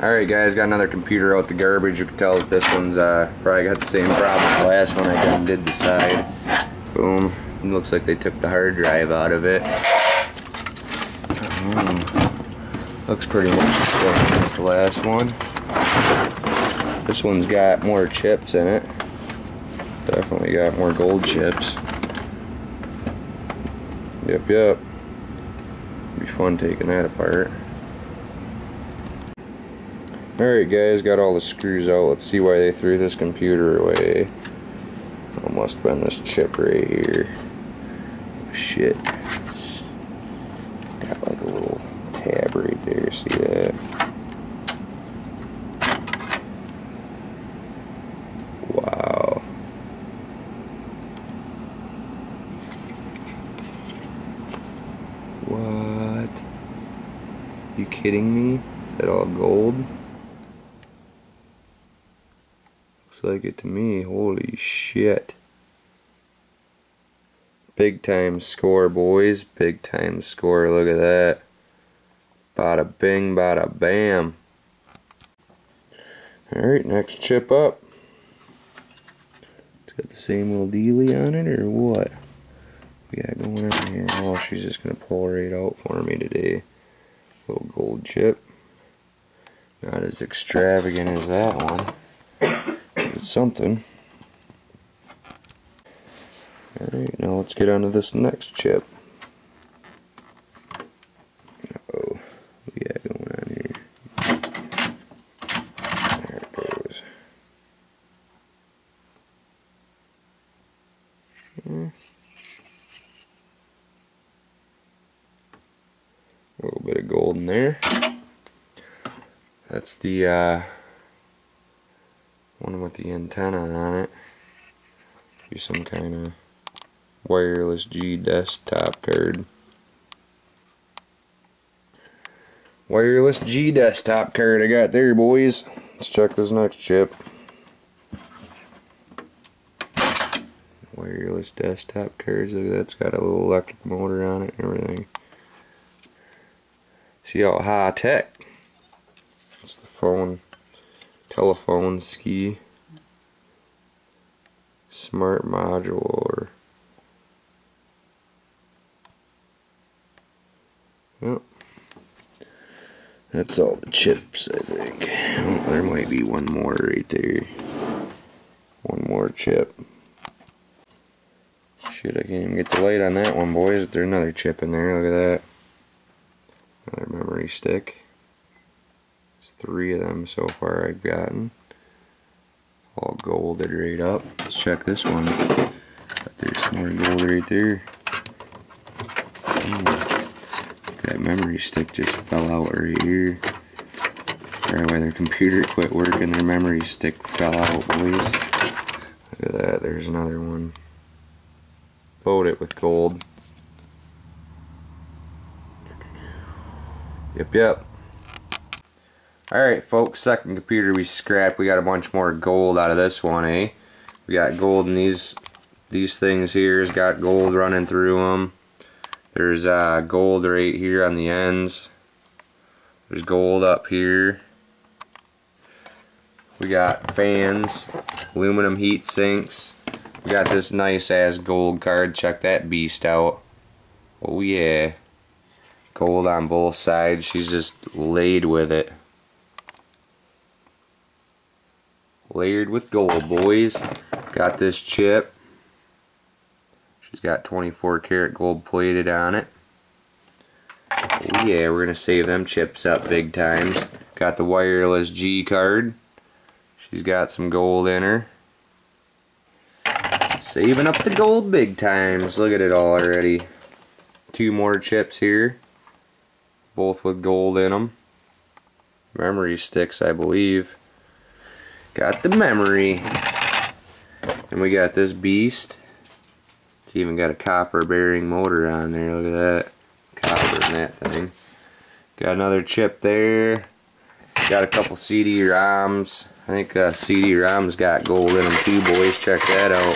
Alright guys, got another computer out the garbage. You can tell that this one's probably got the same problem as the last one. I did the side. Boom. It looks like they took the hard drive out of it. Looks pretty much the same as the last one. This one's got more chips in it. Definitely got more gold chips. Yep. Be fun taking that apart. Alright guys, got all the screws out. Let's see why they threw this computer away. It must have been this chip right here. Shit. It's got like a little tab right there, see that? Wow. What? You kidding me? Is that all gold? Looks like it to me. Holy shit. Big time score, boys. Big time score. Look at that. Bada bing, bada bam. Alright, next chip up. It's got the same little dealie on it, or what? We got going on here. Oh, she's just gonna pull right out for me today. Little gold chip. Not as extravagant as that one. It's something. Alright, now let's get onto this next chip. Uh-oh. What we got going on here? There it goes. A little bit of gold in there. That's the one with the antenna on it. Be some kind of wireless G desktop card. Wireless G desktop card I got there, boys. Let's check this next chip. Wireless desktop cards. Look, that's got a little electric motor on it and everything. See how high tech. It's the telephone ski smart module, or well, that's all the chips, I think. Oh, there might be one more right there. One more chip. Shit, I can't even get the light on that one, boys. There's another chip in there. Look at that. Another memory stick. There's 3 of them so far I've gotten. All golded right up. Let's check this one. There's some more gold right there. That memory stick just fell out right here. Probably why their computer quit working, their memory stick fell out, boys. Look at that, there's another one. Load it with gold. Yep. Alright folks, second computer we scrapped. We got a bunch more gold out of this one, eh? We got gold in these things here. It's got gold running through them. There's gold right here on the ends. There's gold up here. We got fans, aluminum heat sinks. We got this nice ass gold card. Check that beast out. Oh yeah. Gold on both sides. She's just laid with it. Layered with gold, boys. Got this chip. She's got 24 karat gold plated on it. Oh yeah, we're gonna save them chips up big times. Got the wireless G card. She's got some gold in her. Saving up the gold big times. Look at it all already. 2 more chips here. Both with gold in them. Memory sticks, I believe. Got the memory. And we got this beast. It's even got a copper bearing motor on there. Look at that. Copper in that thing. Got another chip there. Got a couple CD-ROMs. I think CD-ROMs got gold in them too, boys. Check that out.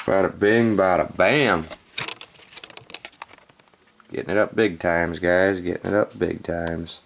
Bada bing, bada bam. Getting it up big times, guys. Getting it up big times.